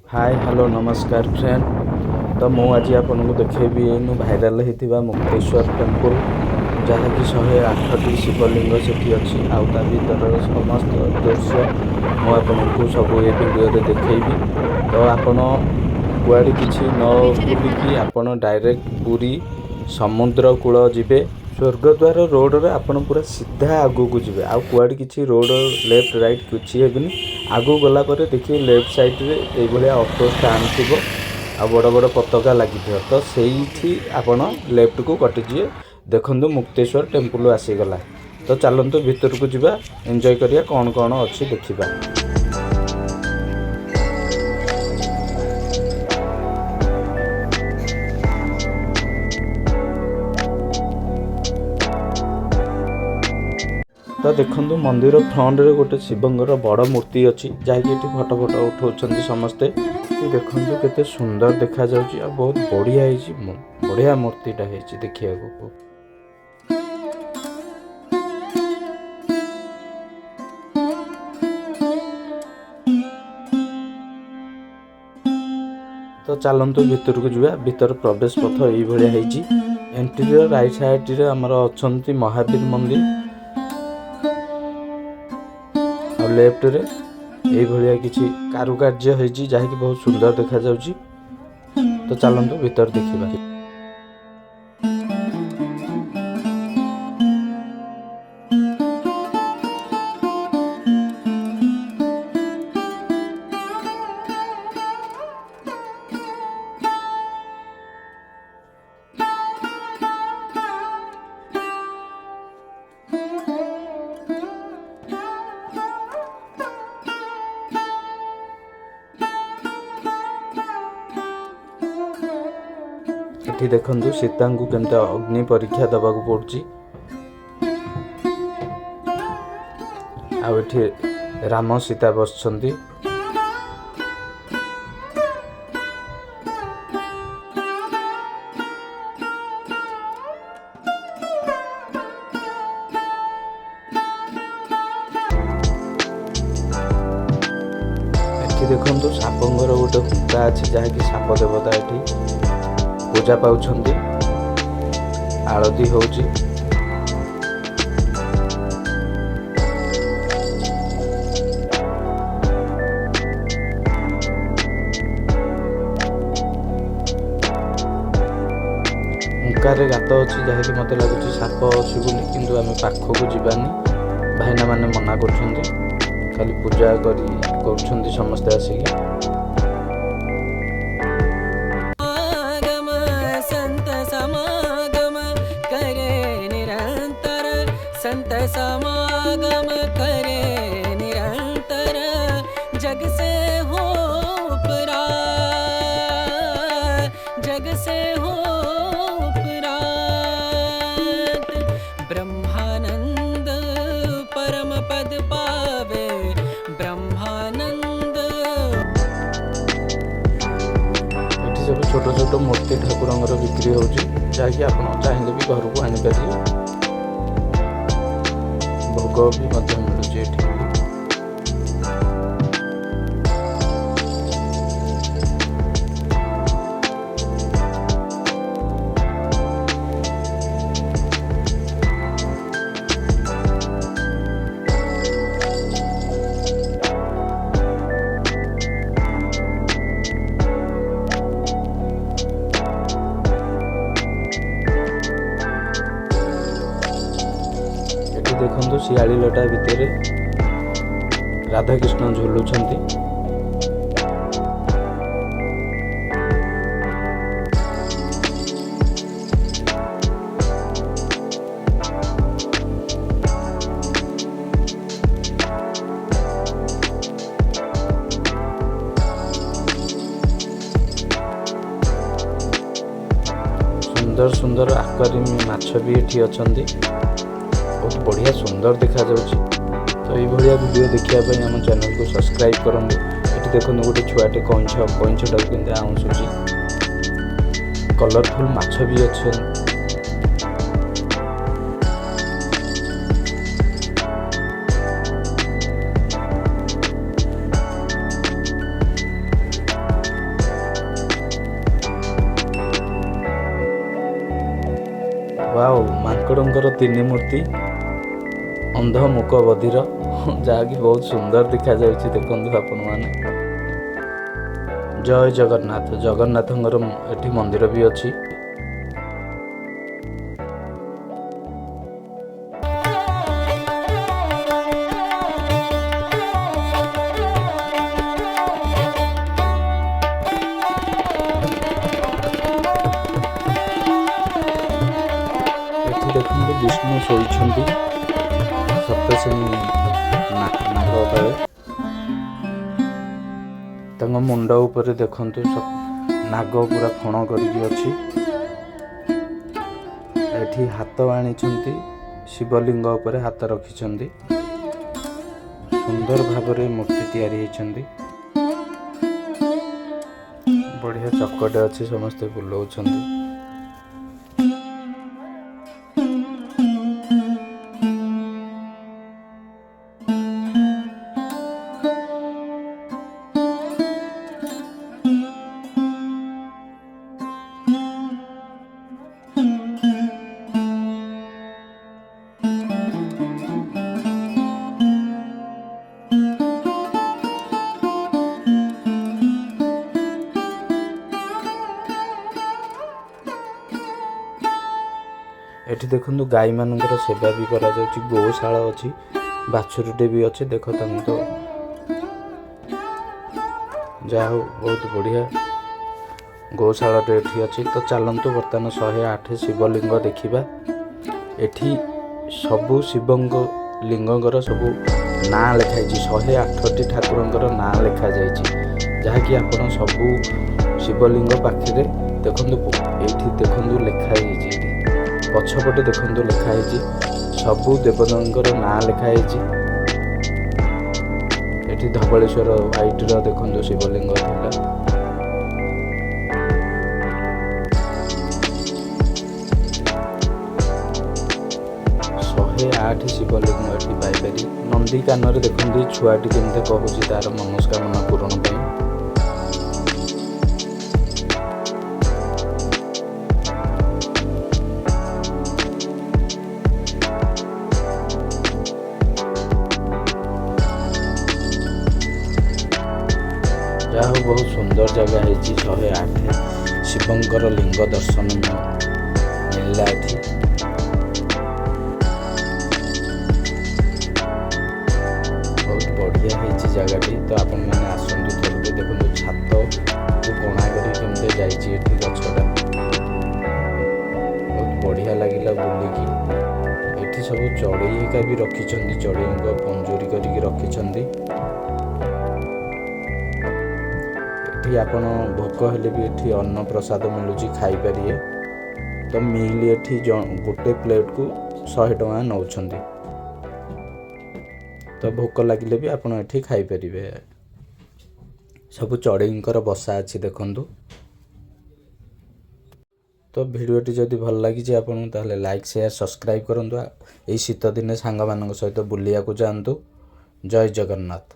Hi hello नमस्कार friend. तो मु आज आपको देखेबी एनु भाइराल होता मुक्तेश्वर टेम्पल जहाँकि 108टी शिवलिंग सेठी अच्छी आउता भीतर समस्त दृश्य मुझे सब ये वीडियो रे देखी। तो आपण कुआडे किछि न बुलिकी आपण डायरेक्ट पूरी समुद्र कूल जिबे। स्वर्गद्वार रोड रे आपण पूरा सीधा आगू को जिबे आउ कुआडे किछि रोड लेफ्ट राइट किछि हेबनी। आगू गला पर देखिए लेफ्ट साइड रे ए भलिया ऑटो स्टैंड थिबो आ बड़ बड़ पताका लागि थियो। तो सेठी आपण लेफ्ट को कटि जिए देखंतु मुक्तेश्वर टेम्पल आसी गला। तो चलंतु भीतर को जिबा एन्जॉय करिया कोन कोन अछि देखिबा। तो देखो मंदिर फ्रंट रे गोटे शिवंगर बड़ मूर्ति अच्छी जहाँकि फोटो फोटो उठाउछन्ती समस्ते। देखो केते सुंदर देखा जाउची आ बहुत बढ़िया है बढ़िया मूर्तिटा है देखिया को। तो चलतु भीतर को जावा। भीतर प्रवेश पथ यही भाया एंट्री राइट साइड रे हमर अछंती महावीर मंदिर और लेफ्ट रे यही भाया किछि कारुकार्य होइछि जहाँकि बहुत सुंदर देखा जाउछि। तो चलतु भीतर देखिबा। एठी देखंतु सीता को केमते अग्नि परीक्षा दबा को पड़छि। आ एठी राम सीता बसछन्ती। एठी देखंतु सापंगर गोटे हुंका अछि जहाँकि साप देवता एठी पूजा पाउछन्ती। आरती होउची। हुंकारे गात अछि जहाँकि मते लागुची साप शिवुनी किंतु आमे पाखको जिबानी। भाईना माने मना करछन्ती खाली पूजा करछन्ती समस्त आसीकी। संत समागम करे निरंतर जग से हो जग से हो ब्रह्मानंद परम पद पावे ब्रह्मानंद। एठी सब छोट छोट मूर्ति ठाकुरंगर बिक्री होउची जहाँकि आपण चाहिए भी घर को आनी पारिए। भोग भी मिलूँ ये। देखो शियाली लटा भितर राधाकृष्ण झुलुछन्ती। सुंदर सुंदर आक्वारियम माछ भी एठी अछन्ती। बहुत बढ़िया सुंदर देखा जाउछि। तो ये भलिया वीडियो देखिया पई हम चैनल को सब्सक्राइब करंतु। एठी देखंतु गोटे छुआटे कइंछटा केनते आउंसुछि। कलरफुल माछ भी अछन। वाओ माଙ୍କଡଙ୍କର ତିନି ମୂର୍ତ୍ତି ଅନ୍ଧ ମୁକ ବଧିର ଯାହାକି ବହୁତ ସୁନ୍ଦର ଦେଖାଯାଉଛି। ଦେଖନ୍ତୁ ଆପଣମାନେ ଜୟ ଜଗନ୍ନାଥ। ଜଗନ୍ନାଥଙ୍କର ଏଠି ମନ୍ଦିର ବି ଅଛି। ଏଠି ଦେଖନ୍ତୁ ବିଷ୍ଣୁ ଶୋଇଛନ୍ତି ସପ୍ତଶୃଙ୍ଗୀ ନାଗ ତଳେ। ତାଙ୍କ ମୁଣ୍ଡ ଉପରେ ଦେଖନ୍ତୁ ନାଗ ପୁରା ଫଣ କରିକି ଅଛି। ଏଠି ହାତ ଆଣିଛନ୍ତି ଶିବଲିଙ୍ଗ ଉପରେ ହାତ ରଖିଛନ୍ତି। ସୁନ୍ଦର ଭାବରେ ମୂର୍ତ୍ତି ତିଆରି ହେଇଛନ୍ତି। ବଢିଆ ଚକଟେ ଅଛି, ସମସ୍ତେ ବୁଲଉଛନ୍ତି। ଏଠି ଦେଖନ୍ତୁ ଗାଈ ମାନଙ୍କର ସେବା ବି କରାଯାଉଛି। ଗୋଶାଳା ଅଛି, ବାଛୁରୀଟେ ବି ଅଛି। ଦେଖ ତାଙ୍କୁ ତ ଯାହା ହଉ ବହୁତ ବଢ଼ିଆ ଗୋଶାଳାଟେ ଏଠି ଅଛି। ତ ଚାଲନ୍ତୁ ବର୍ତ୍ତମାନ 108 ଶିବଲିଙ୍ଗ ଦେଖିବା। ଏଠି ସବୁ ଶିବଙ୍କ ଲିଙ୍ଗଙ୍କର ସବୁ ନାଁ ଲେଖାଯାଇଛି। 108ଟି ଠାକୁରଙ୍କର ନାଁ ଲେଖାଯାଇଛି, ଯାହାକି ଆପଣ ସବୁ ଶିବଲିଙ୍ଗ ପାଖରେ ଦେଖନ୍ତୁ। ଏଇଠି ଦେଖନ୍ତୁ ଲେଖାଯାଇଛି, ପଛପଟେ ଦେଖନ୍ତୁ ଲେଖାହେଇଛି ସବୁ ଦେବତାଙ୍କର ନାଁ ଲେଖାହେଇଛି। ଏଠି ଧବଳେଶ୍ୱର ହାଇଟର ଦେଖନ୍ତୁ ଶିବଲିଙ୍ଗ ଥିଲା। ଶହେ 8 ଶିବଲିଙ୍ଗ ଏଠି ପାଇପାରିବେ। ନନ୍ଦୀ କାନରେ ଦେଖନ୍ତୁ ଛୁଆଟି କେମିତି କହୁଛି ତାର ମନସ୍କାମନା ପୂରଣ ପାଇଁ। ଯାହା ହଉ ବହୁତ ସୁନ୍ଦର ଜାଗା ହେଇଛି। 108 ଶିବଙ୍କର ଲିଙ୍ଗ ଦର୍ଶନ ମିଳିଲା ଏଠି। ବହୁତ ବଢ଼ିଆ ହେଇଛି ଜାଗାଟି। ତ ଆପଣମାନେ ଆସନ୍ତୁ ଥରୁଟେ ଦେଖନ୍ତୁ ଛାତକୁ କଣା କରି କେମିତି ଯାଇଛି ଏଠି ଗଛଟା। ବହୁତ ବଢ଼ିଆ ଲାଗିଲା ବୁଲିକି। ଏଠି ସବୁ ଚଢ଼େଇ ହେକା ବି ରଖିଛନ୍ତି, ଚଢ଼େଇଙ୍କ ପଞ୍ଜୁରୀ କରିକି ରଖିଛନ୍ତି। ଏଠି ଆପଣ ଭୋକ ହେଲେ ବି ଏଠି ଅନ୍ନ ପ୍ରସାଦ ମିଳୁଛି, ଖାଇପାରିବେ। ତ ମିଲ୍ ଏଠି ଗୋଟେ ପ୍ଲେଟକୁ 100 ଟଙ୍କା ନେଉଛନ୍ତି। ତ ଭୋକ ଲାଗିଲେ ବି ଆପଣ ଏଠି ଖାଇପାରିବେ। ସବୁ ଚଢ଼େଇଙ୍କର ବସା ଅଛି ଦେଖନ୍ତୁ। ତ ଭିଡ଼ିଓଟି ଯଦି ଭଲ ଲାଗିଛି ଆପଣଙ୍କୁ ତାହେଲେ ଲାଇକ୍ ସେୟାର ସବସ୍କ୍ରାଇବ୍ କରନ୍ତୁ। ଏଇ ଶୀତ ଦିନେ ସାଙ୍ଗମାନଙ୍କ ସହିତ ବୁଲିବାକୁ ଯାଆନ୍ତୁ। ଜୟ ଜଗନ୍ନାଥ।